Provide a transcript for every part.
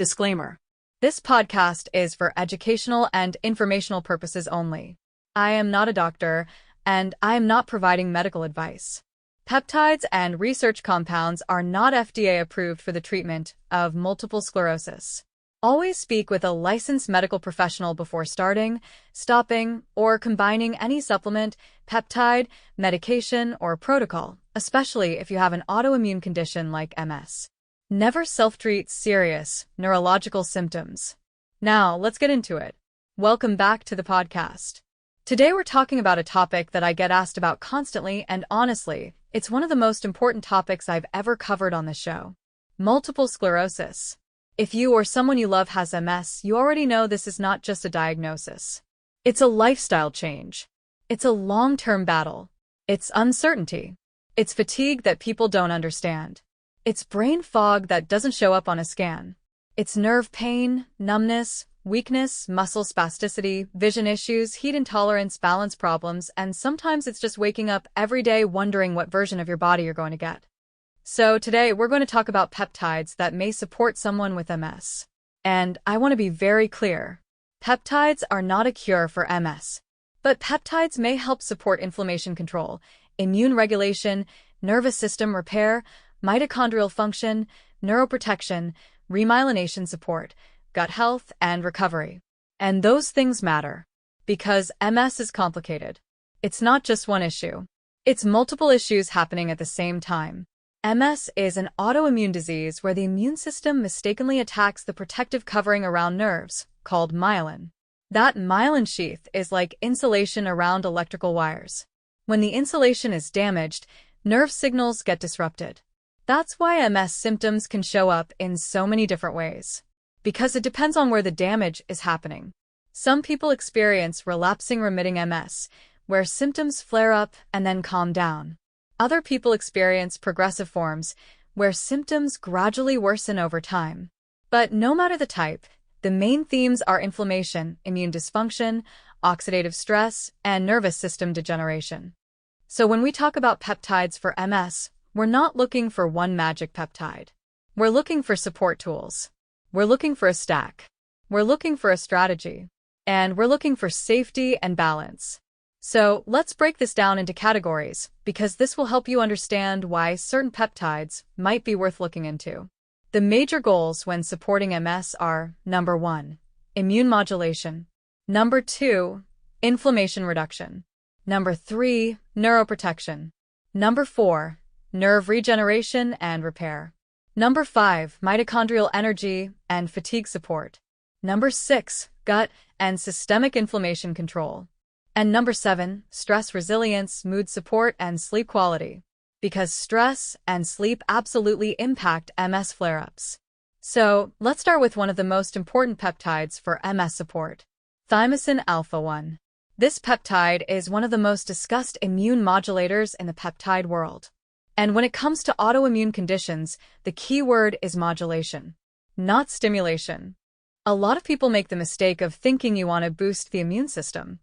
Disclaimer. This podcast is for educational and informational purposes only. I am not a doctor, and I am not providing medical advice. Peptides and research compounds are not FDA approved for the treatment of multiple sclerosis. Always speak with a licensed medical professional before starting, stopping, or combining any supplement, peptide, medication, or protocol, especially if you have an autoimmune condition like MS. Never self-treat serious neurological symptoms. Now, let's get into it. Welcome back to the podcast. Today we're talking about a topic that I get asked about constantly, and honestly, it's one of the most important topics I've ever covered on the show. Multiple sclerosis. If you or someone you love has MS, you already know this is not just a diagnosis. It's a lifestyle change. It's a long-term battle. It's uncertainty. It's fatigue that people don't understand. It's brain fog that doesn't show up on a scan. It's nerve pain, numbness, weakness, muscle spasticity, vision issues, heat intolerance, balance problems, and sometimes it's just waking up every day wondering what version of your body you're going to get. So today we're going to talk about peptides that may support someone with MS. And I want to be very clear. Peptides are not a cure for MS. But peptides may help support inflammation control, immune regulation, nervous system repair, mitochondrial function, neuroprotection, remyelination support, gut health, and recovery. And those things matter. Because MS is complicated. It's not just one issue. It's multiple issues happening at the same time. MS is an autoimmune disease where the immune system mistakenly attacks the protective covering around nerves, called myelin. That myelin sheath is like insulation around electrical wires. When the insulation is damaged, nerve signals get disrupted. That's why MS symptoms can show up in so many different ways. Because it depends on where the damage is happening. Some people experience relapsing remitting MS, where symptoms flare up and then calm down. Other people experience progressive forms, where symptoms gradually worsen over time. But no matter the type, the main themes are inflammation, immune dysfunction, oxidative stress, and nervous system degeneration. So when we talk about peptides for MS, we're not looking for one magic peptide. We're looking for support tools. We're looking for a stack. We're looking for a strategy. And we're looking for safety and balance. So let's break this down into categories, because this will help you understand why certain peptides might be worth looking into. The major goals when supporting MS are: number 1, immune modulation. Number 2, inflammation reduction. Number 3, neuroprotection. Number 4, nerve regeneration and repair. Number 5, mitochondrial energy and fatigue support. Number 6, gut and systemic inflammation control. And number 7, stress resilience, mood support, and sleep quality. Because stress and sleep absolutely impact MS flare-ups. So, let's start with one of the most important peptides for MS support. Thymosin Alpha-1. This peptide is one of the most discussed immune modulators in the peptide world. And when it comes to autoimmune conditions, the key word is modulation, not stimulation. A lot of people make the mistake of thinking you want to boost the immune system.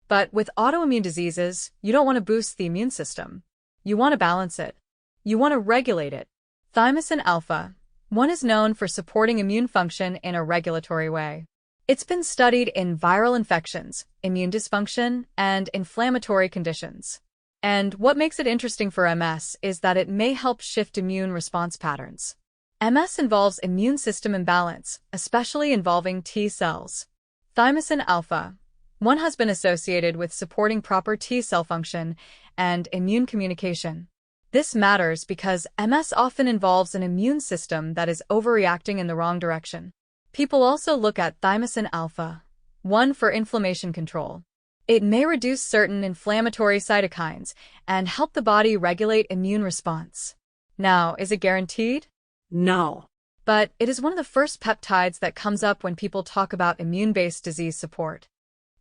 But with autoimmune diseases, you don't want to boost the immune system. You want to balance it. You want to regulate it. Thymosin Alpha-1 is known for supporting immune function in a regulatory way. It's been studied in viral infections, immune dysfunction, and inflammatory conditions. And what makes it interesting for MS is that it may help shift immune response patterns. MS involves immune system imbalance, especially involving T cells. Thymosin Alpha-1 has been associated with supporting proper T cell function and immune communication. This matters because MS often involves an immune system that is overreacting in the wrong direction. People also look at Thymosin Alpha-1 for inflammation control. It may reduce certain inflammatory cytokines and help the body regulate immune response. Now, is it guaranteed? No. But it is one of the first peptides that comes up when people talk about immune-based disease support.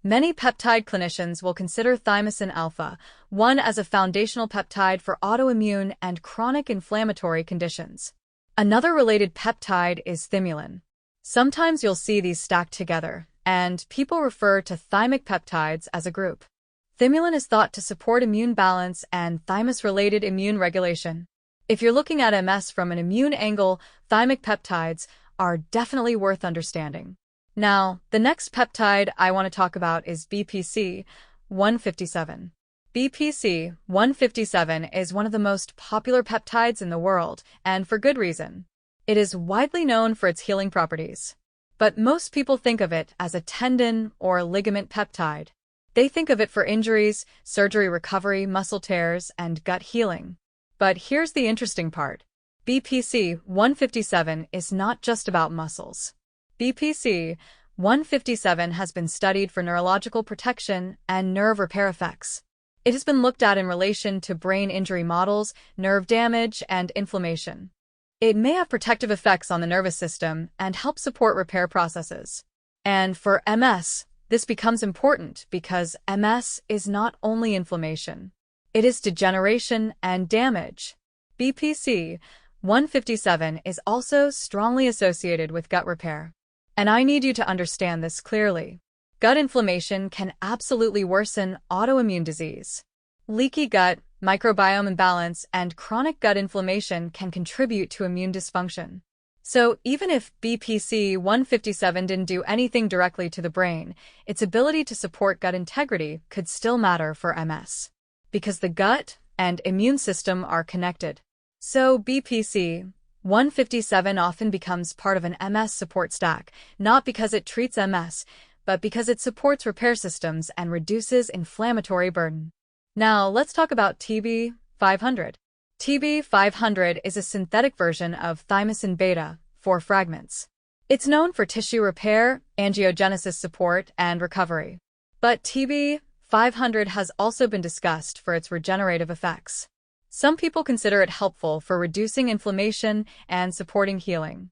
Many peptide clinicians will consider Thymosin Alpha-1 as a foundational peptide for autoimmune and chronic inflammatory conditions. Another related peptide is thymulin. Sometimes you'll see these stacked together, and people refer to thymic peptides as a group. Thymulin is thought to support immune balance and thymus-related immune regulation. If you're looking at MS from an immune angle, thymic peptides are definitely worth understanding. Now, the next peptide I want to talk about is BPC 157. BPC 157 is one of the most popular peptides in the world, and for good reason. It is widely known for its healing properties. But most people think of it as a tendon or ligament peptide. They think of it for injuries, surgery recovery, muscle tears, and gut healing. But here's the interesting part. BPC 157 is not just about muscles. BPC 157 has been studied for neurological protection and nerve repair effects. It has been looked at in relation to brain injury models, nerve damage, and inflammation. It may have protective effects on the nervous system and help support repair processes. And for MS, this becomes important because MS is not only inflammation. It is degeneration and damage. BPC 157 is also strongly associated with gut repair. And I need you to understand this clearly. Gut inflammation can absolutely worsen autoimmune disease. Leaky gut, microbiome imbalance, and chronic gut inflammation can contribute to immune dysfunction. So even if BPC 157 didn't do anything directly to the brain, its ability to support gut integrity could still matter for MS. Because the gut and immune system are connected. So BPC 157 often becomes part of an MS support stack, not because it treats MS, but because it supports repair systems and reduces inflammatory burden. Now, let's talk about TB500. TB500 is a synthetic version of thymosin beta 4 fragments. It's known for tissue repair, angiogenesis support, and recovery. But TB500 has also been discussed for its regenerative effects. Some people consider it helpful for reducing inflammation and supporting healing.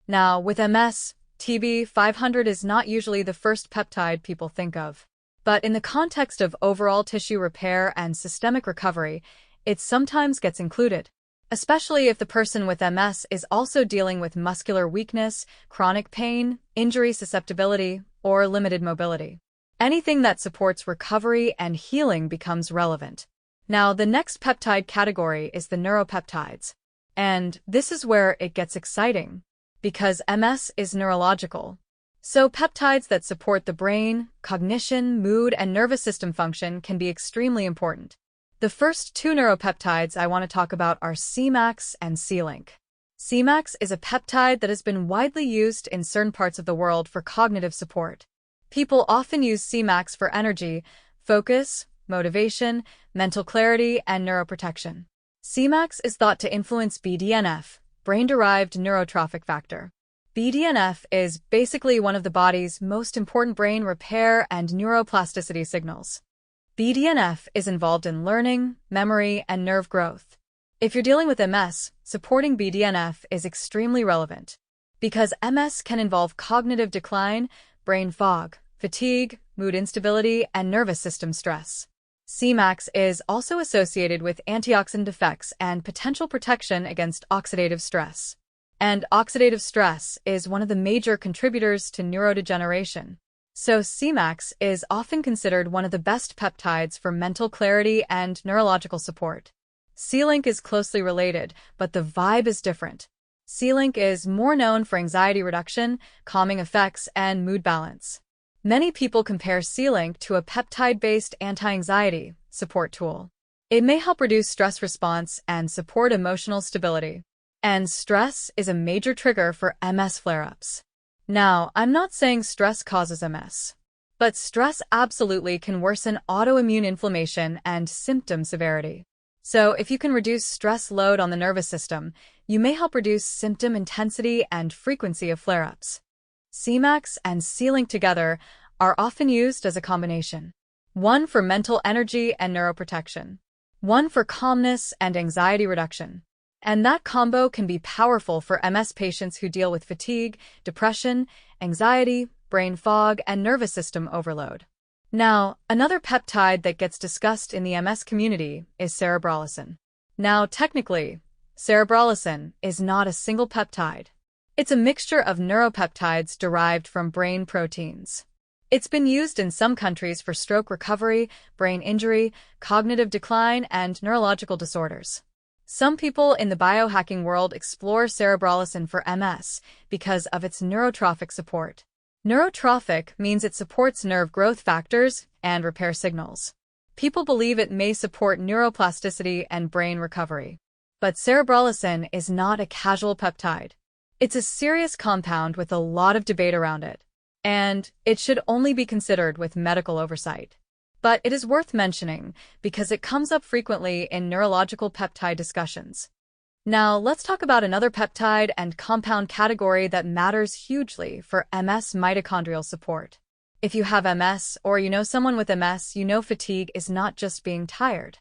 Now, with MS, TB500 is not usually the first peptide people think of. But in the context of overall tissue repair and systemic recovery, it sometimes gets included, especially if the person with MS is also dealing with muscular weakness, chronic pain, injury susceptibility, or limited mobility. Anything that supports recovery and healing becomes relevant. Now, the next peptide category is the neuropeptides. And this is where it gets exciting. Because MS is neurological. So peptides that support the brain, cognition, mood, and nervous system function can be extremely important. The first two neuropeptides I want to talk about are Semax and Selank. Semax is a peptide that has been widely used in certain parts of the world for cognitive support. People often use Semax for energy, focus, motivation, mental clarity, and neuroprotection. Semax is thought to influence BDNF, brain-derived neurotrophic factor. BDNF is basically one of the body's most important brain repair and neuroplasticity signals. BDNF is involved in learning, memory, and nerve growth. If you're dealing with MS, supporting BDNF is extremely relevant. Because MS can involve cognitive decline, brain fog, fatigue, mood instability, and nervous system stress. Semax is also associated with antioxidant effects and potential protection against oxidative stress. And oxidative stress is one of the major contributors to neurodegeneration. So Semax is often considered one of the best peptides for mental clarity and neurological support. Selank is closely related, but the vibe is different. Selank is more known for anxiety reduction, calming effects, and mood balance. Many people compare Selank to a peptide-based anti-anxiety support tool. It may help reduce stress response and support emotional stability. And stress is a major trigger for MS flare-ups. Now, I'm not saying stress causes MS, but stress absolutely can worsen autoimmune inflammation and symptom severity. So if you can reduce stress load on the nervous system, you may help reduce symptom intensity and frequency of flare-ups. Semax and Selank together are often used as a combination. One for mental energy and neuroprotection. One for calmness and anxiety reduction. And that combo can be powerful for MS patients who deal with fatigue, depression, anxiety, brain fog, and nervous system overload. Now, another peptide that gets discussed in the MS community is cerebrolocin. Now, technically, cerebrolocin is not a single peptide. It's a mixture of neuropeptides derived from brain proteins. It's been used in some countries for stroke recovery, brain injury, cognitive decline, and neurological disorders. Some people in the biohacking world explore cerebrolacin for MS because of its neurotrophic support. Neurotrophic means it supports nerve growth factors and repair signals. People believe it may support neuroplasticity and brain recovery. But cerebrolacin is not a casual peptide. It's a serious compound with a lot of debate around it, and it should only be considered with medical oversight. But it is worth mentioning because it comes up frequently in neurological peptide discussions. Now, let's talk about another peptide and compound category that matters hugely for MS: mitochondrial support. If you have MS or you know someone with MS, you know fatigue is not just being tired.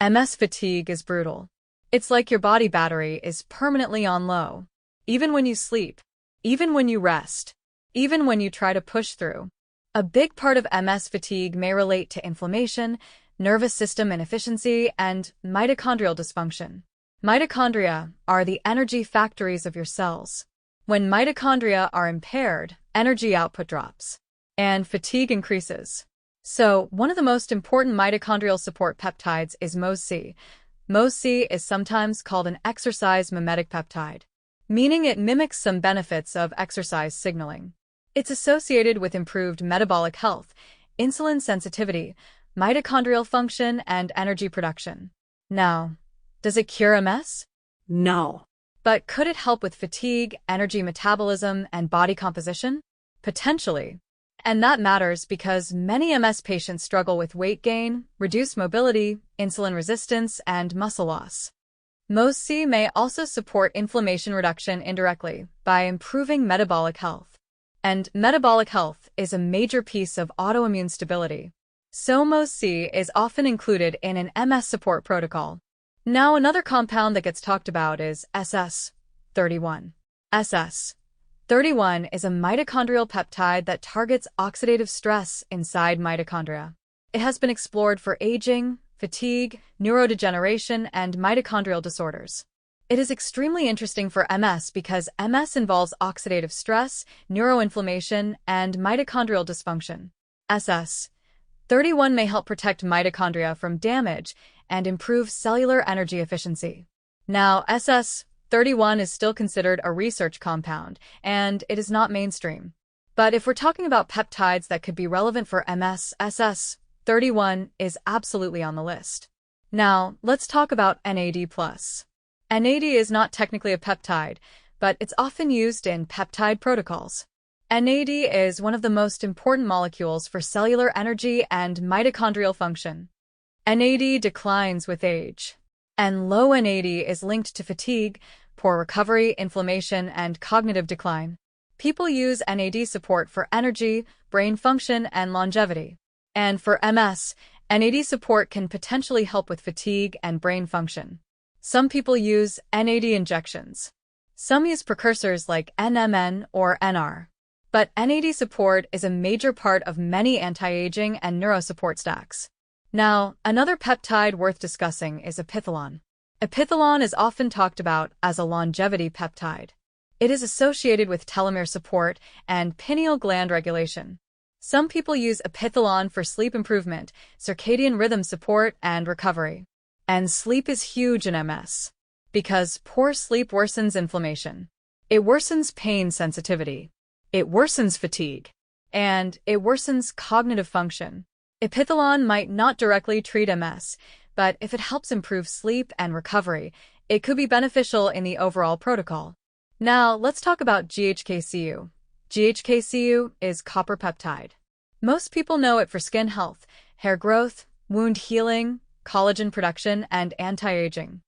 MS fatigue is brutal. It's like your body battery is permanently on low. Even when you sleep, even when you rest, even when you try to push through. A big part of MS fatigue may relate to inflammation, nervous system inefficiency, and mitochondrial dysfunction. Mitochondria are the energy factories of your cells. When mitochondria are impaired, energy output drops, and fatigue increases. So, one of the most important mitochondrial support peptides is MOTS-c. MOTS-c is sometimes called an exercise mimetic peptide, meaning it mimics some benefits of exercise signaling. It's associated with improved metabolic health, insulin sensitivity, mitochondrial function, and energy production. Now, does it cure MS? No. But could it help with fatigue, energy metabolism, and body composition? Potentially. And that matters because many MS patients struggle with weight gain, reduced mobility, insulin resistance, and muscle loss. MOTS-c may also support inflammation reduction indirectly by improving metabolic health. And metabolic health is a major piece of autoimmune stability. So MOTS-c is often included in an MS support protocol. Now, another compound that gets talked about is SS31. SS31 is a mitochondrial peptide that targets oxidative stress inside mitochondria. It has been explored for aging, fatigue, neurodegeneration, and mitochondrial disorders. It is extremely interesting for MS because MS involves oxidative stress, neuroinflammation, and mitochondrial dysfunction. SS31 may help protect mitochondria from damage and improve cellular energy efficiency. Now, SS31 is still considered a research compound, and it is not mainstream. But if we're talking about peptides that could be relevant for MS, SS31 is absolutely on the list. Now, let's talk about NAD+. NAD is not technically a peptide, but it's often used in peptide protocols. NAD is one of the most important molecules for cellular energy and mitochondrial function. NAD declines with age, and low NAD is linked to fatigue, poor recovery, inflammation, and cognitive decline. People use NAD support for energy, brain function, and longevity. And for MS, NAD support can potentially help with fatigue and brain function. Some people use NAD injections. Some use precursors like NMN or NR. But NAD support is a major part of many anti-aging and neurosupport stacks. Now, another peptide worth discussing is Epithalon. Epithalon is often talked about as a longevity peptide. It is associated with telomere support and pineal gland regulation. Some people use Epithalon for sleep improvement, circadian rhythm support, and recovery. And sleep is huge in MS, because poor sleep worsens inflammation. It worsens pain sensitivity. It worsens fatigue. And it worsens cognitive function. Epithalon might not directly treat MS, but if it helps improve sleep and recovery, it could be beneficial in the overall protocol. Now, let's talk about GHKCU. GHKCU is copper peptide. Most people know it for skin health, hair growth, wound healing, collagen production, and anti-aging.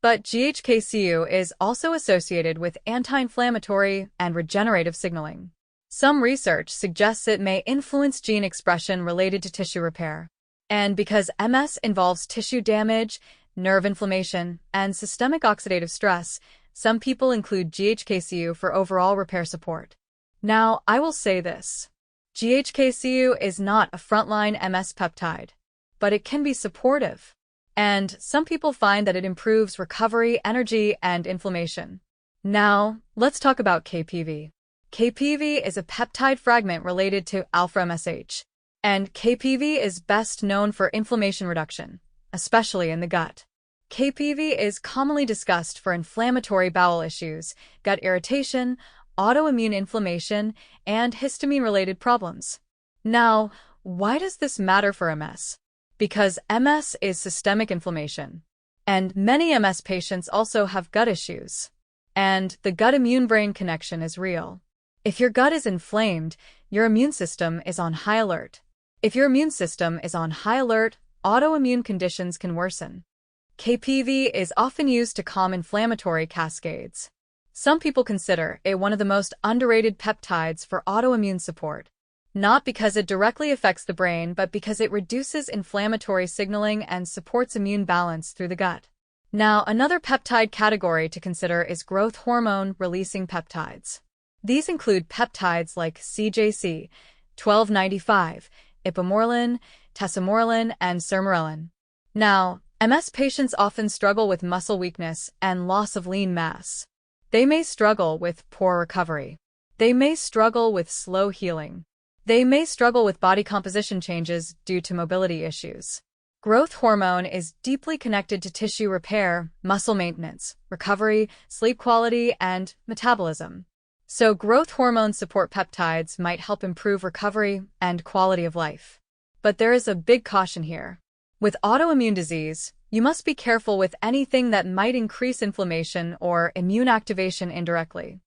But GHKCU is also associated with anti-inflammatory and regenerative signaling. Some research suggests it may influence gene expression related to tissue repair. And because MS involves tissue damage, nerve inflammation, and systemic oxidative stress, some people include GHKCU for overall repair support. Now, I will say this. GHKCU is not a frontline MS peptide, but it can be supportive. And some people find that it improves recovery, energy, and inflammation. Now, let's talk about KPV. KPV is a peptide fragment related to alpha-MSH, and KPV is best known for inflammation reduction, especially in the gut. KPV is commonly discussed for inflammatory bowel issues, gut irritation, autoimmune inflammation, and histamine-related problems. Now, why does this matter for MS? Because MS is systemic inflammation, and many MS patients also have gut issues. And the gut-immune-brain connection is real. If your gut is inflamed, your immune system is on high alert. If your immune system is on high alert, autoimmune conditions can worsen. KPV is often used to calm inflammatory cascades. Some people consider it one of the most underrated peptides for autoimmune support, not because it directly affects the brain, but because it reduces inflammatory signaling and supports immune balance through the gut. Now, another peptide category to consider is growth hormone-releasing peptides. These include peptides like CJC, 1295, ipamorelin, tesamorelin, and sermorelin. Now, MS patients often struggle with muscle weakness and loss of lean mass. They may struggle with poor recovery. They may struggle with slow healing. They may struggle with body composition changes due to mobility issues. Growth hormone is deeply connected to tissue repair, muscle maintenance, recovery, sleep quality, and metabolism. So growth hormone support peptides might help improve recovery and quality of life. But there is a big caution here. With autoimmune disease, you must be careful with anything that might increase inflammation or immune activation indirectly.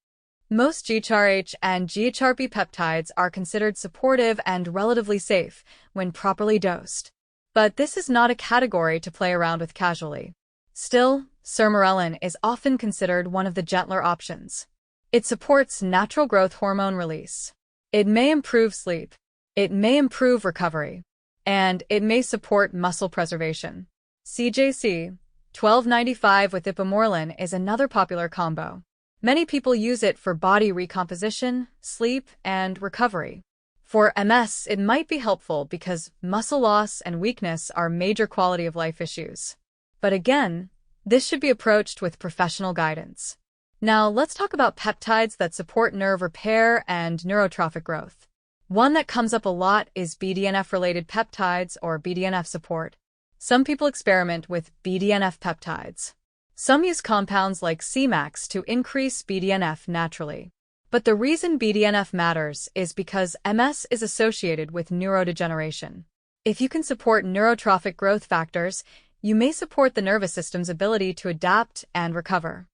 Most GHRH and GHRP peptides are considered supportive and relatively safe when properly dosed. But this is not a category to play around with casually. Still, sermorelin is often considered one of the gentler options. It supports natural growth hormone release. It may improve sleep. It may improve recovery. And it may support muscle preservation. CJC, 1295 with ipamorelin is another popular combo. Many people use it for body recomposition, sleep, and recovery. For MS, it might be helpful because muscle loss and weakness are major quality of life issues. But again, this should be approached with professional guidance. Now, let's talk about peptides that support nerve repair and neurotrophic growth. One that comes up a lot is BDNF-related peptides or BDNF support. Some people experiment with BDNF peptides. Some use compounds like Semax to increase BDNF naturally. But the reason BDNF matters is because MS is associated with neurodegeneration. If you can support neurotrophic growth factors, you may support the nervous system's ability to adapt and recover.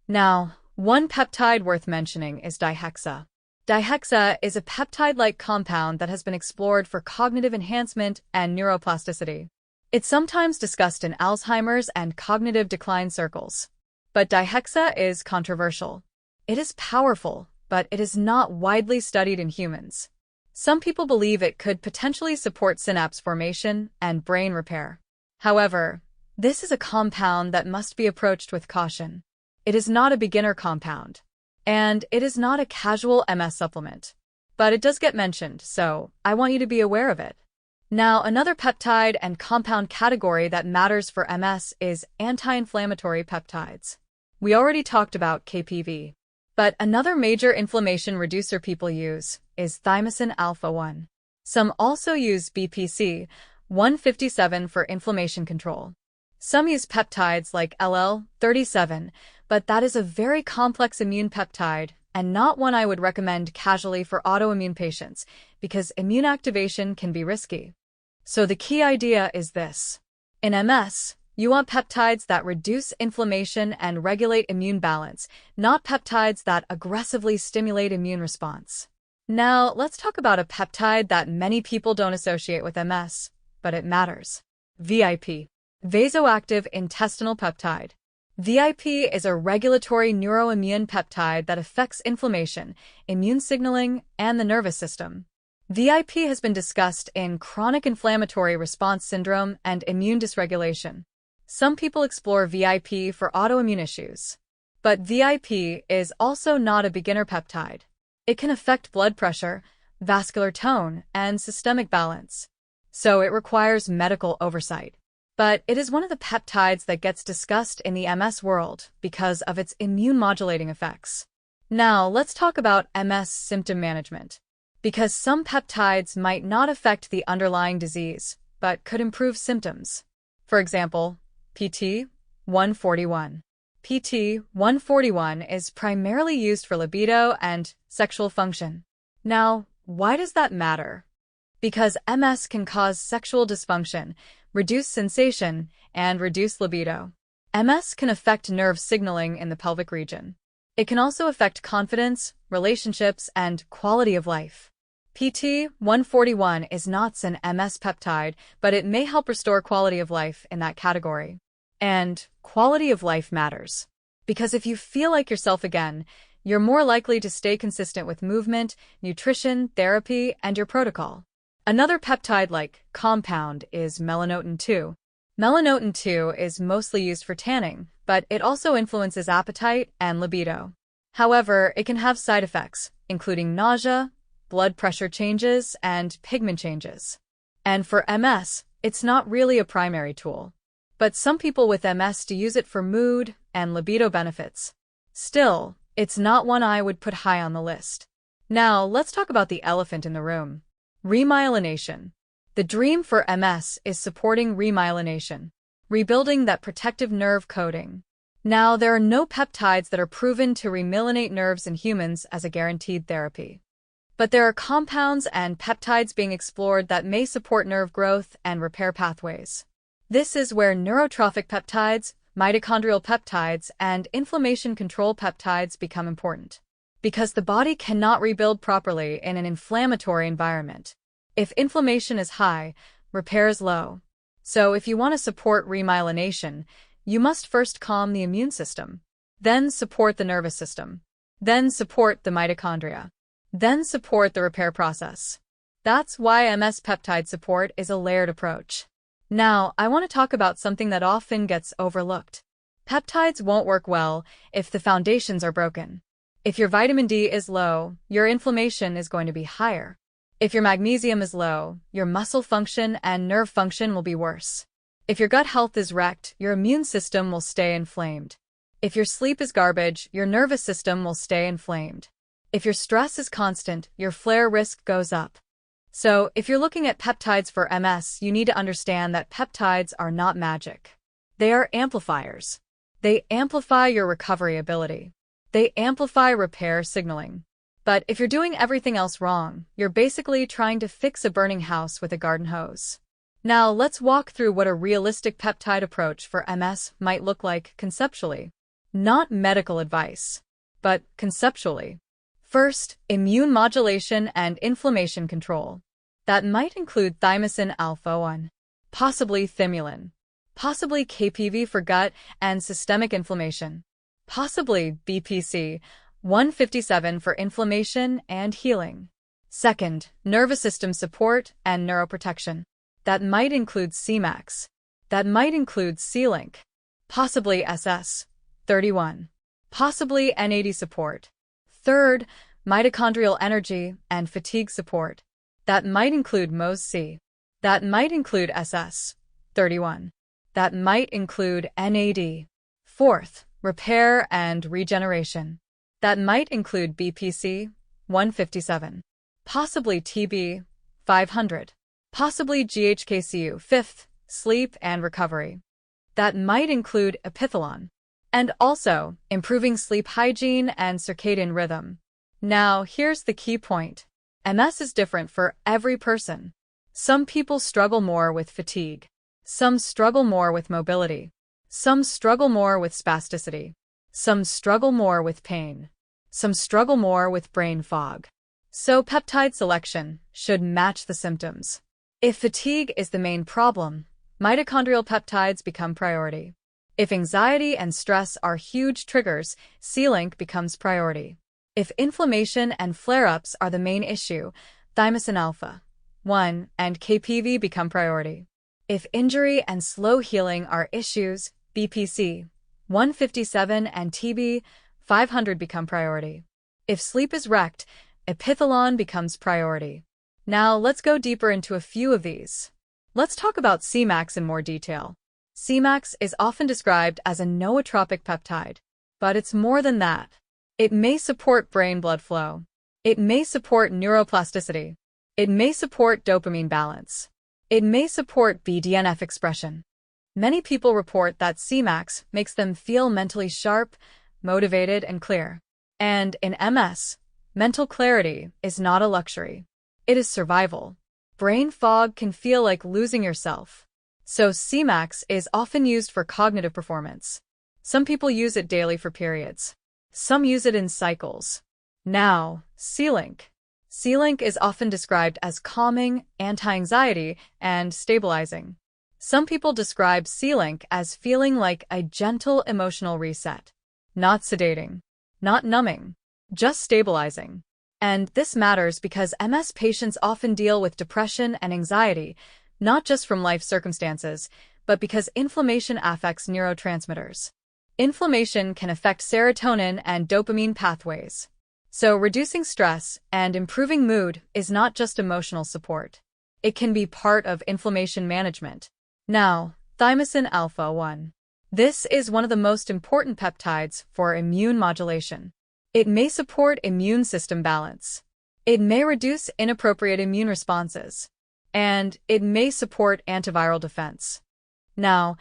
Now, one peptide worth mentioning is dihexa. Dihexa is a peptide-like compound that has been explored for cognitive enhancement and neuroplasticity. It's sometimes discussed in Alzheimer's and cognitive decline circles. But dihexa is controversial. It is powerful, but it is not widely studied in humans. Some people believe it could potentially support synapse formation and brain repair. However, this is a compound that must be approached with caution. It is not a beginner compound. And it is not a casual MS supplement. But it does get mentioned, so I want you to be aware of it. Now, another peptide and compound category that matters for MS is anti-inflammatory peptides. We already talked about KPV. But another major inflammation reducer people use is Thymosin Alpha-1. Some also use BPC, 157 for inflammation control. Some use peptides like LL37, but that is a very complex immune peptide and not one I would recommend casually for autoimmune patients because immune activation can be risky. So the key idea is this. In MS, you want peptides that reduce inflammation and regulate immune balance, not peptides that aggressively stimulate immune response. Now, let's talk about a peptide that many people don't associate with MS, but it matters. VIP. Vasoactive intestinal peptide. VIP is a regulatory neuroimmune peptide that affects inflammation, immune signaling, and the nervous system. VIP has been discussed in chronic inflammatory response syndrome and immune dysregulation. Some people explore VIP for autoimmune issues. But VIP is also not a beginner peptide. It can affect blood pressure, vascular tone, and systemic balance. So it requires medical oversight. But it is one of the peptides that gets discussed in the MS world because of its immune-modulating effects. Now, let's talk about MS symptom management. Because some peptides might not affect the underlying disease, but could improve symptoms. For example, PT, PT-141. PT-141 is primarily used for libido and sexual function. Now, why does that matter? Because MS can cause sexual dysfunction, reduce sensation, and reduce libido. MS can affect nerve signaling in the pelvic region. It can also affect confidence, relationships, and quality of life. PT-141 is not an MS peptide, but it may help restore quality of life in that category. And quality of life matters. Because if you feel like yourself again, you're more likely to stay consistent with movement, nutrition, therapy, and your protocol. Another peptide-like compound is melanotan 2. Melanotan 2 is mostly used for tanning, but it also influences appetite and libido. However, it can have side effects, including nausea, blood pressure changes, and pigment changes. And for MS, it's not really a primary tool. But some people with MS do use it for mood and libido benefits. Still, it's not one I would put high on the list. Now, let's talk about the elephant in the room. Remyelination. The dream for MS is supporting remyelination, rebuilding that protective nerve coating. Now, there are no peptides that are proven to remyelinate nerves in humans as a guaranteed therapy. But there are compounds and peptides being explored that may support nerve growth and repair pathways. This is where neurotrophic peptides, mitochondrial peptides, and inflammation control peptides become important. Because the body cannot rebuild properly in an inflammatory environment. If inflammation is high, repair is low. So if you want to support remyelination, you must first calm the immune system, then support the nervous system, then support the mitochondria, then support the repair process. That's why MS peptide support is a layered approach. Now, I want to talk about something that often gets overlooked. Peptides won't work well if the foundations are broken. If your vitamin D is low, your inflammation is going to be higher. If your magnesium is low, your muscle function and nerve function will be worse. If your gut health is wrecked, your immune system will stay inflamed. If your sleep is garbage, your nervous system will stay inflamed. If your stress is constant, your flare risk goes up. So, if you're looking at peptides for MS, you need to understand that peptides are not magic. They are amplifiers. They amplify your recovery ability. They amplify repair signaling. But if you're doing everything else wrong, you're basically trying to fix a burning house with a garden hose. Now, let's walk through what a realistic peptide approach for MS might look like conceptually. Not medical advice, but conceptually. First, immune modulation and inflammation control. That might include Thymosin Alpha-1, possibly Thymulin, possibly KPV for gut and systemic inflammation, possibly BPC, 157 for inflammation and healing. Second, nervous system support and neuroprotection. That might include Semax. That might include Selank. Possibly SS31. Possibly NAD support. Third, mitochondrial energy and fatigue support. That might include MOTS-c. That might include SS31. That might include NAD. Fourth, repair and regeneration. That might include BPC, 157. Possibly TB, 500. Possibly GHKCU. Fifth, sleep and recovery. That might include Epithalon. And also, improving sleep hygiene and circadian rhythm. Now, here's the key point. MS is different for every person. Some people struggle more with fatigue. Some struggle more with mobility. Some struggle more with spasticity. Some struggle more with pain. Some struggle more with brain fog. So peptide selection should match the symptoms. If fatigue is the main problem, mitochondrial peptides become priority. If anxiety and stress are huge triggers, Selank becomes priority. If inflammation and flare-ups are the main issue, Thymosin Alpha-1 and KPV become priority. If injury and slow healing are issues, BPC, 157 and TB, 500 become priority. If sleep is wrecked, Epithalon becomes priority. Now let's go deeper into a few of these. Let's talk about Semax in more detail. Semax is often described as a nootropic peptide, but it's more than that. It may support brain blood flow. It may support neuroplasticity. It may support dopamine balance. It may support BDNF expression. Many people report that Semax makes them feel mentally sharp, motivated, and clear. And in MS, mental clarity is not a luxury. It is survival. Brain fog can feel like losing yourself. So Semax is often used for cognitive performance. Some people use it daily for periods. Some use it in cycles. Now, Selank. Selank is often described as calming, anti-anxiety, and stabilizing. Some people describe Selank as feeling like a gentle emotional reset. Not sedating. Not numbing. Just stabilizing. And this matters because MS patients often deal with depression and anxiety, not just from life circumstances, but because inflammation affects neurotransmitters. Inflammation can affect serotonin and dopamine pathways. So reducing stress and improving mood is not just emotional support. It can be part of inflammation management. Now, Thymosin Alpha-1. This is one of the most important peptides for immune modulation. It may support immune system balance. It may reduce inappropriate immune responses. And it may support antiviral defense. Now,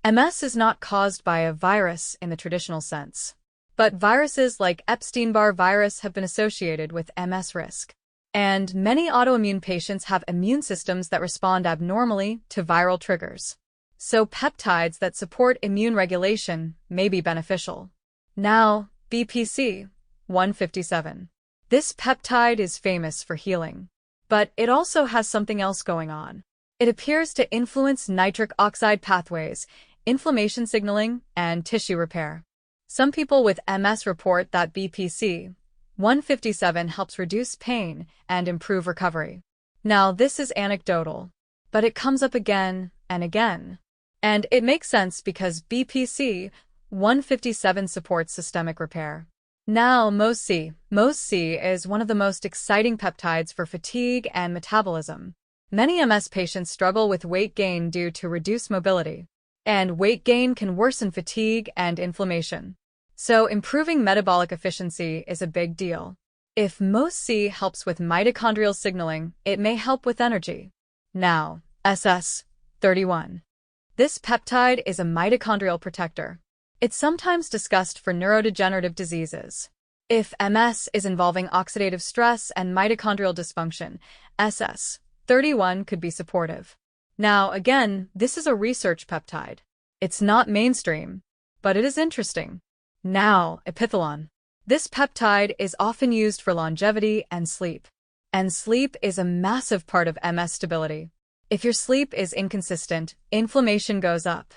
MS is not caused by a virus in the traditional sense. But viruses like Epstein-Barr virus have been associated with MS risk. And many autoimmune patients have immune systems that respond abnormally to viral triggers. So peptides that support immune regulation may be beneficial. Now, BPC 157. This peptide is famous for healing. But it also has something else going on. It appears to influence nitric oxide pathways, inflammation signaling, and tissue repair. Some people with MS report that BPC 157 helps reduce pain and improve recovery. Now, this is anecdotal, but it comes up again and again. And it makes sense because BPC 157 supports systemic repair. Now, MOTS-c. MOTS-c is one of the most exciting peptides for fatigue and metabolism. Many MS patients struggle with weight gain due to reduced mobility. And weight gain can worsen fatigue and inflammation. So improving metabolic efficiency is a big deal. If MOTS-c helps with mitochondrial signaling, it may help with energy. Now, SS31. This peptide is a mitochondrial protector. It's sometimes discussed for neurodegenerative diseases. If MS is involving oxidative stress and mitochondrial dysfunction, SS31 could be supportive. Now, again, this is a research peptide. It's not mainstream, but it is interesting. Now, Epithalon. This peptide is often used for longevity and sleep. And sleep is a massive part of MS stability. If your sleep is inconsistent, inflammation goes up.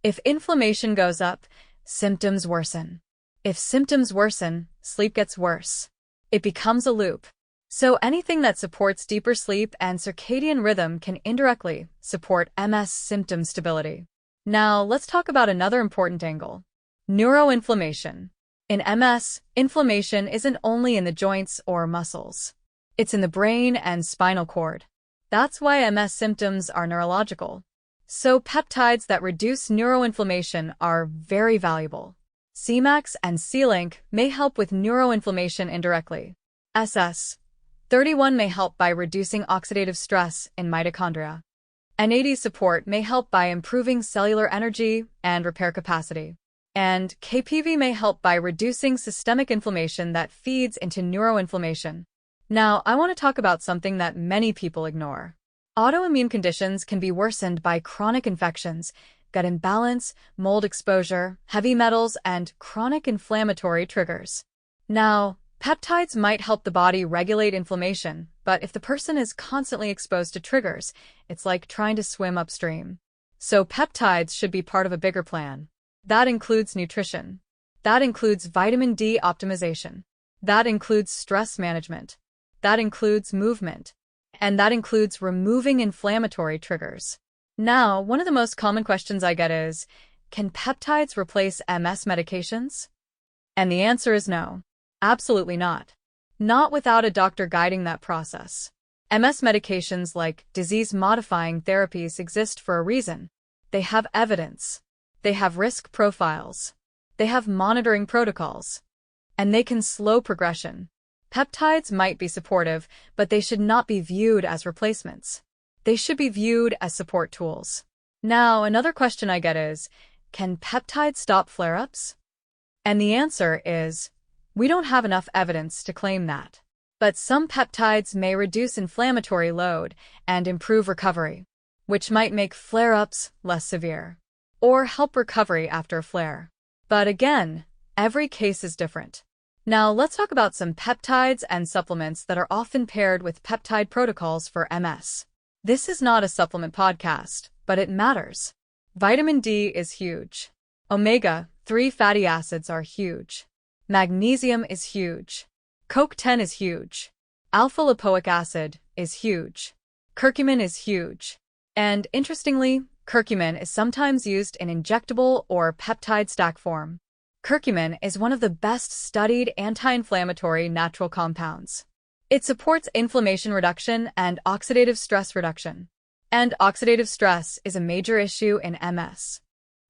If inflammation goes up, symptoms worsen. If symptoms worsen, sleep gets worse. It becomes a loop. So anything that supports deeper sleep and circadian rhythm can indirectly support MS symptom stability. Now, let's talk about another important angle. Neuroinflammation. In MS, inflammation isn't only in the joints or muscles. It's in the brain and spinal cord. That's why MS symptoms are neurological. So peptides that reduce neuroinflammation are very valuable. Semax and Selank may help with neuroinflammation indirectly. SS31 may help by reducing oxidative stress in mitochondria. NAD support may help by improving cellular energy and repair capacity. And KPV may help by reducing systemic inflammation that feeds into neuroinflammation. Now, I want to talk about something that many people ignore. Autoimmune conditions can be worsened by chronic infections, gut imbalance, mold exposure, heavy metals, and chronic inflammatory triggers. Now, peptides might help the body regulate inflammation, but if the person is constantly exposed to triggers, it's like trying to swim upstream. So peptides should be part of a bigger plan. That includes nutrition. That includes vitamin D optimization. That includes stress management. That includes movement. And that includes removing inflammatory triggers. Now, one of the most common questions I get is, can peptides replace MS medications? And the answer is no. Absolutely not. Not without a doctor guiding that process. MS medications like disease-modifying therapies exist for a reason. They have evidence. They have risk profiles. They have monitoring protocols. And they can slow progression. Peptides might be supportive, but they should not be viewed as replacements. They should be viewed as support tools. Now, another question I get is, can peptides stop flare-ups? And the answer is, we don't have enough evidence to claim that. But some peptides may reduce inflammatory load and improve recovery, which might make flare-ups less severe, or help recovery after a flare. But again, every case is different. Now, let's talk about some peptides and supplements that are often paired with peptide protocols for MS. This is not a supplement podcast, but it matters. Vitamin D is huge. Omega-3 fatty acids are huge. Magnesium is huge. CoQ10 is huge. Alpha-lipoic acid is huge. Curcumin is huge. And interestingly, curcumin is sometimes used in injectable or peptide stack form. Curcumin is one of the best-studied anti-inflammatory natural compounds. It supports inflammation reduction and oxidative stress reduction. And oxidative stress is a major issue in MS.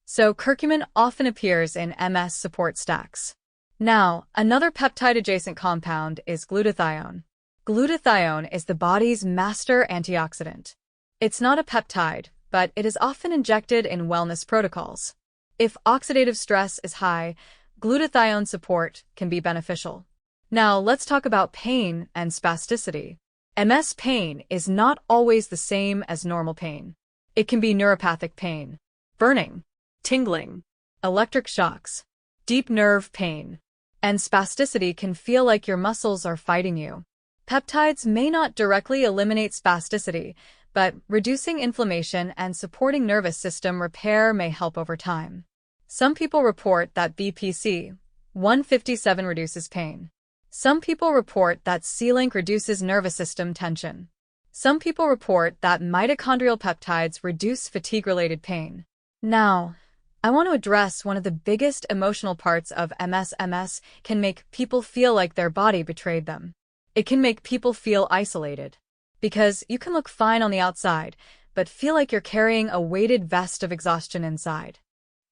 So curcumin often appears in MS support stacks. Now, another peptide-adjacent compound is glutathione. Glutathione is the body's master antioxidant. It's not a peptide, but it is often injected in wellness protocols. If oxidative stress is high, glutathione support can be beneficial. Now, let's talk about pain and spasticity. MS pain is not always the same as normal pain. It can be neuropathic pain, burning, tingling, electric shocks, deep nerve pain, and spasticity can feel like your muscles are fighting you. Peptides may not directly eliminate spasticity, but reducing inflammation and supporting nervous system repair may help over time. Some people report that BPC 157 reduces pain. Some people report that Selank reduces nervous system tension. Some people report that mitochondrial peptides reduce fatigue-related pain. Now, I want to address one of the biggest emotional parts of MS. MS can make people feel like their body betrayed them. It can make people feel isolated. Because you can look fine on the outside, but feel like you're carrying a weighted vest of exhaustion inside.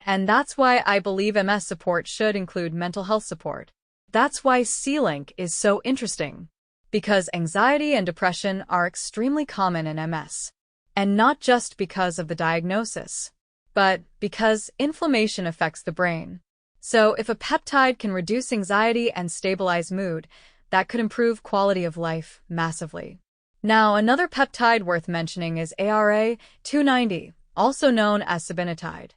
And that's why I believe MS support should include mental health support. That's why Selank is so interesting. Because anxiety and depression are extremely common in MS. And not just because of the diagnosis, but because inflammation affects the brain. So if a peptide can reduce anxiety and stabilize mood, that could improve quality of life massively. Now, another peptide worth mentioning is ARA-290, also known as sabinatide.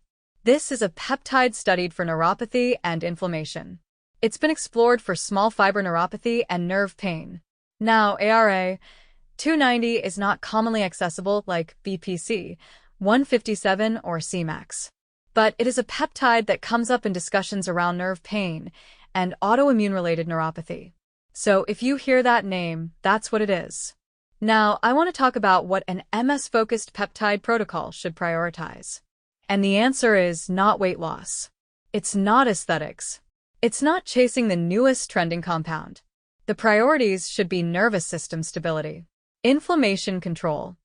This is a peptide studied for neuropathy and inflammation. It's been explored for small fiber neuropathy and nerve pain. Now, ARA-290 is not commonly accessible like BPC 157 or Semax. But it is a peptide that comes up in discussions around nerve pain and autoimmune-related neuropathy. So if you hear that name, that's what it is. Now, I want to talk about what an MS-focused peptide protocol should prioritize. And the answer is not weight loss. It's not aesthetics. It's not chasing the newest trending compound. The priorities should be nervous system stability, inflammation control,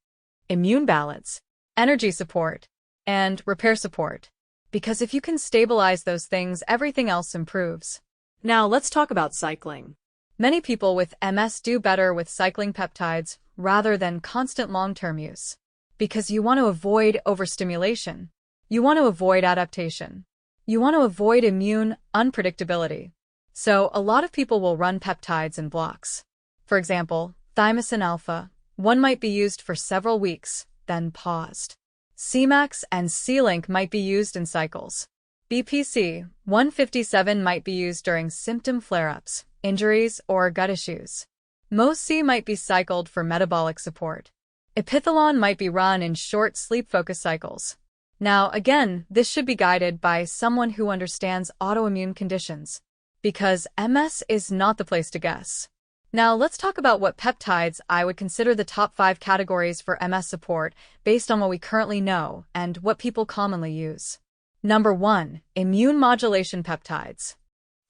immune balance, energy support, and repair support. Because if you can stabilize those things, everything else improves. Now let's talk about cycling. Many people with MS do better with cycling peptides rather than constant long-term use. Because you want to avoid overstimulation. You want to avoid adaptation. You want to avoid immune unpredictability. So a lot of people will run peptides in blocks. For example, Thymosin Alpha-1 might be used for several weeks, then paused. Semax and Selank might be used in cycles. BPC 157 might be used during symptom flare-ups, injuries, or gut issues. MOTS-c might be cycled for metabolic support. Epithalon might be run in short sleep-focused cycles. Now, again, this should be guided by someone who understands autoimmune conditions, because MS is not the place to guess. Now, let's talk about what peptides I would consider the top 5 categories for MS support based on what we currently know and what people commonly use. Number 1. Immune modulation peptides.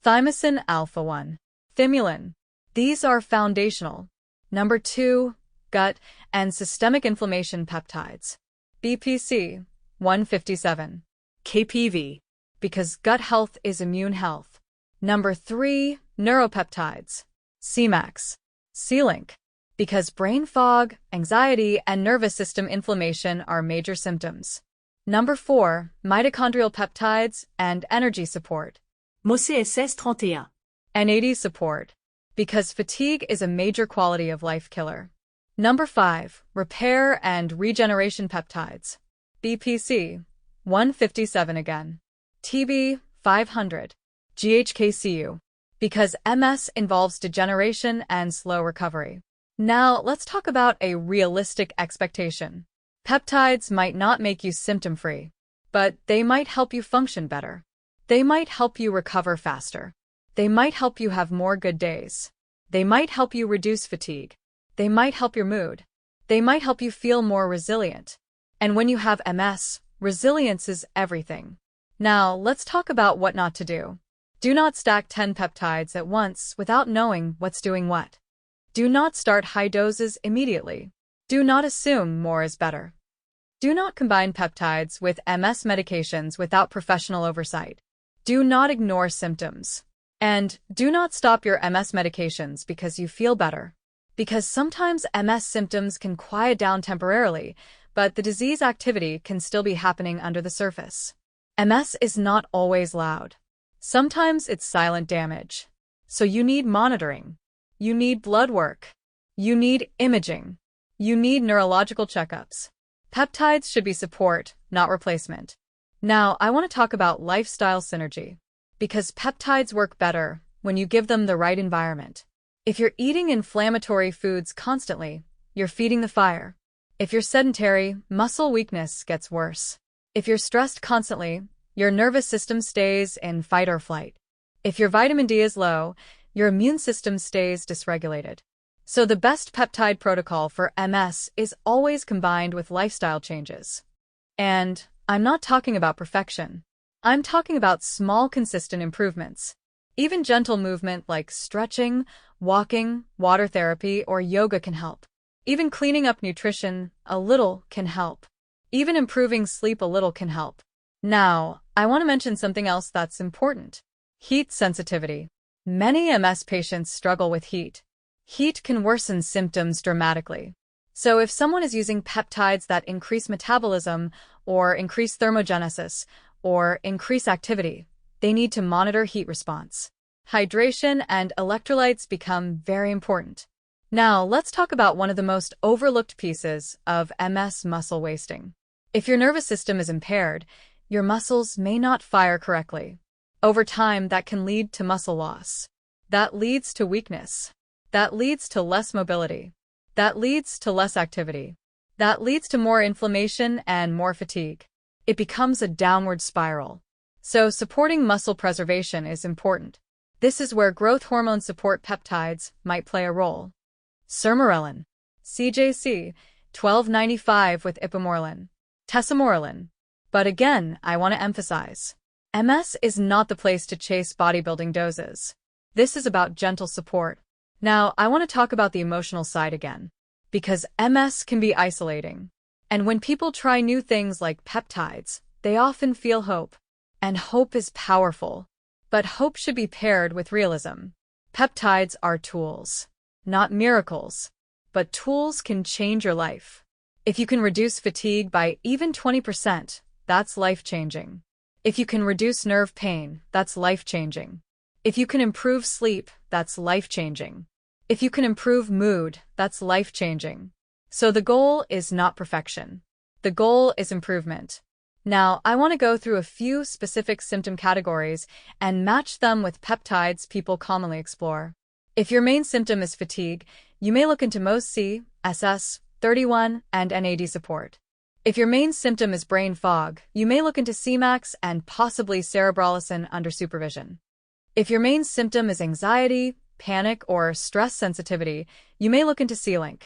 Thymosin Alpha-1. Thymulin. These are foundational. Number 2. Gut and systemic inflammation peptides. BPC 157. KPV. Because gut health is immune health. Number 3. Neuropeptides. Semax. Selank. Because brain fog, anxiety, and nervous system inflammation are major symptoms. Number 4, mitochondrial peptides and energy support. MOTS-c 31. NAD support, because fatigue is a major quality of life killer. Number 5, repair and regeneration peptides. BPC, 157 again. TB, 500. GHKCU, because MS involves degeneration and slow recovery. Now, let's talk about a realistic expectation. Peptides might not make you symptom-free, but they might help you function better. They might help you recover faster. They might help you have more good days. They might help you reduce fatigue. They might help your mood. They might help you feel more resilient. And when you have MS, resilience is everything. Now, let's talk about what not to do. Do not stack 10 peptides at once without knowing what's doing what. Do not start high doses immediately. Do not assume more is better. Do not combine peptides with MS medications without professional oversight. Do not ignore symptoms. And do not stop your MS medications because you feel better. Because sometimes MS symptoms can quiet down temporarily, but the disease activity can still be happening under the surface. MS is not always loud. Sometimes it's silent damage. So you need monitoring. You need blood work. You need imaging. You need neurological checkups. Peptides should be support, not replacement. Now, I want to talk about lifestyle synergy. Because peptides work better when you give them the right environment. If you're eating inflammatory foods constantly, you're feeding the fire. If you're sedentary, muscle weakness gets worse. If you're stressed constantly, your nervous system stays in fight or flight. If your vitamin D is low, your immune system stays dysregulated. So the best peptide protocol for MS is always combined with lifestyle changes. And I'm not talking about perfection. I'm talking about small, consistent improvements. Even gentle movement like stretching, walking, water therapy, or yoga can help. Even cleaning up nutrition a little can help. Even improving sleep a little can help. Now, I want to mention something else that's important. Heat sensitivity. Many MS patients struggle with heat. Heat can worsen symptoms dramatically. So if someone is using peptides that increase metabolism or increase thermogenesis, or increase activity, they need to monitor heat response. Hydration and electrolytes become very important. Now, let's talk about one of the most overlooked pieces of MS muscle wasting. If your nervous system is impaired, your muscles may not fire correctly. Over time, that can lead to muscle loss. That leads to weakness. That leads to less mobility. That leads to less activity. That leads to more inflammation and more fatigue. It becomes a downward spiral. So supporting muscle preservation is important. This is where growth hormone support peptides might play a role. Sermorelin, CJC, 1295 with ipamorelin, tesamorelin. But again, I want to emphasize, MS is not the place to chase bodybuilding doses. This is about gentle support. Now, I want to talk about the emotional side again, because MS can be isolating. And when people try new things like peptides, they often feel hope. And hope is powerful. But hope should be paired with realism. Peptides are tools, not miracles. But tools can change your life. If you can reduce fatigue by even 20%, that's life-changing. If you can reduce nerve pain, that's life-changing. If you can improve sleep, that's life-changing. If you can improve mood, that's life-changing. So the goal is not perfection. The goal is improvement. Now, I want to go through a few specific symptom categories and match them with peptides people commonly explore. If your main symptom is fatigue, you may look into MOTS-c, SS, 31, and NAD support. If your main symptom is brain fog, you may look into Semax and possibly cerebrolacin under supervision. If your main symptom is anxiety, panic, or stress sensitivity, you may look into Selank.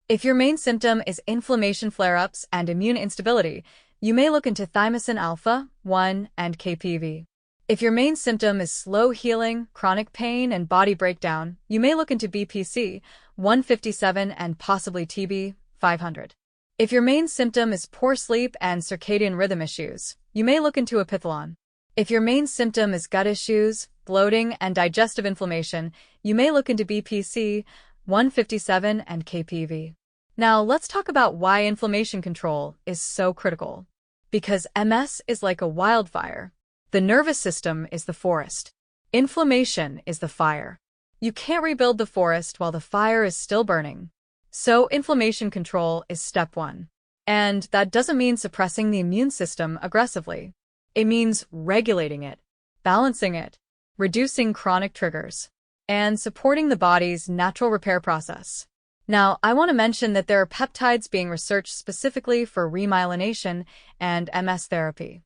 If your main symptom is inflammation flare-ups and immune instability, you may look into Thymosin Alpha-1 and KPV. If your main symptom is slow healing, chronic pain, and body breakdown, you may look into BPC, 157, and possibly TB, 500. If your main symptom is poor sleep and circadian rhythm issues, you may look into Epithalon. If your main symptom is gut issues, bloating, and digestive inflammation, you may look into BPC, 157, and KPV. Now, let's talk about why inflammation control is so critical. Because MS is like a wildfire. The nervous system is the forest. Inflammation is the fire. You can't rebuild the forest while the fire is still burning. So inflammation control is step one. And that doesn't mean suppressing the immune system aggressively. It means regulating it, balancing it, reducing chronic triggers, and supporting the body's natural repair process. Now, I want to mention that there are peptides being researched specifically for remyelination and MS therapy.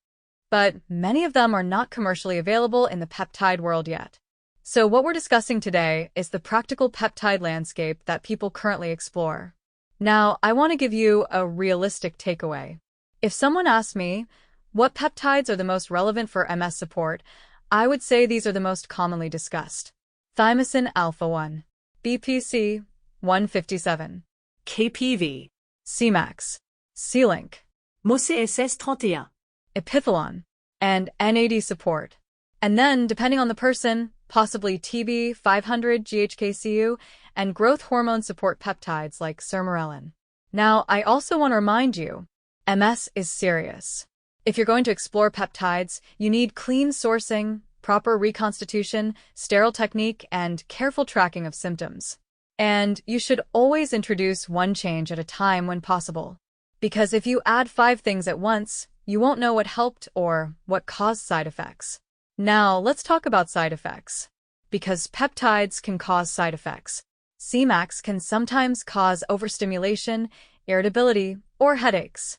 But many of them are not commercially available in the peptide world yet. So what we're discussing today is the practical peptide landscape that people currently explore. Now, I want to give you a realistic takeaway. If someone asked me, what peptides are the most relevant for MS support, I would say these are the most commonly discussed. Thymosin Alpha-1, BPC 157, KPV, Semax, Selank, MOTS-c 31, Epithalon, and NAD support. And then, depending on the person, possibly TB 500 GHKCU and growth hormone support peptides like sermorelin. Now, I also want to remind you, MS is serious. If you're going to explore peptides, you need clean sourcing, proper reconstitution, sterile technique, and careful tracking of symptoms. And you should always introduce one change at a time when possible. Because if you add 5 things at once, you won't know what helped or what caused side effects. Now, let's talk about side effects. Because peptides can cause side effects. Semax can sometimes cause overstimulation, irritability, or headaches.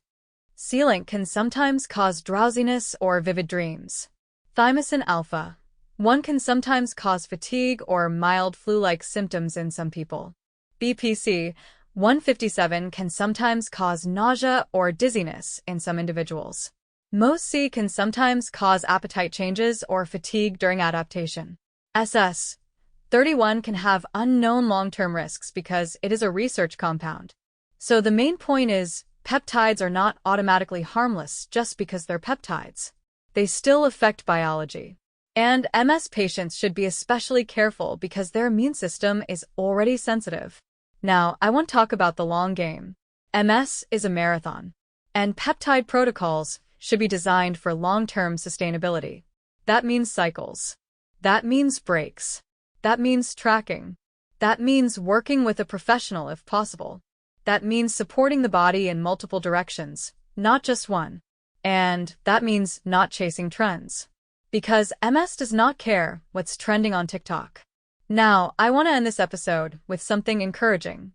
Selank can sometimes cause drowsiness or vivid dreams. Thymosin Alpha-1 can sometimes cause fatigue or mild flu-like symptoms in some people. BPC 157 can sometimes cause nausea or dizziness in some individuals. MOTS-c can sometimes cause appetite changes or fatigue during adaptation. SS31 can have unknown long-term risks because it is a research compound. So the main point is, peptides are not automatically harmless just because they're peptides. They still affect biology. And MS patients should be especially careful because their immune system is already sensitive. Now, I want to talk about the long game. MS is a marathon, and peptide protocols should be designed for long-term sustainability. That means cycles. That means breaks. That means tracking. That means working with a professional if possible. That means supporting the body in multiple directions, not just one. And that means not chasing trends. Because MS does not care what's trending on TikTok. Now, I want to end this episode with something encouraging.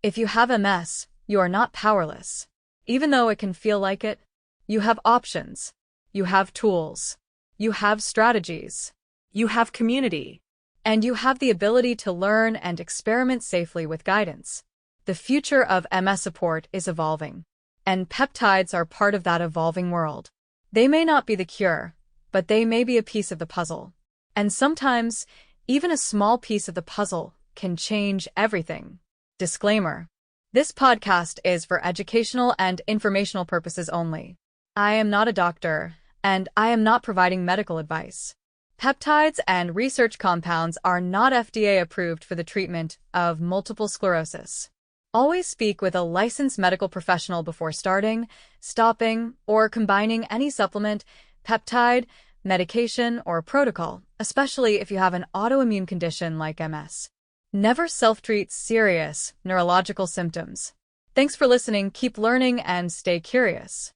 If you have MS, you are not powerless. Even though it can feel like it, you have options. You have tools. You have strategies. You have community. And you have the ability to learn and experiment safely with guidance. The future of MS support is evolving. And peptides are part of that evolving world. They may not be the cure, but they may be a piece of the puzzle. And sometimes, even a small piece of the puzzle can change everything. Disclaimer. This podcast is for educational and informational purposes only. I am not a doctor, and I am not providing medical advice. Peptides and research compounds are not FDA approved for the treatment of multiple sclerosis. Always speak with a licensed medical professional before starting, stopping, or combining any supplement, peptide, medication, or protocol, especially if you have an autoimmune condition like MS. Never self-treat serious neurological symptoms. Thanks for listening, keep learning, and stay curious.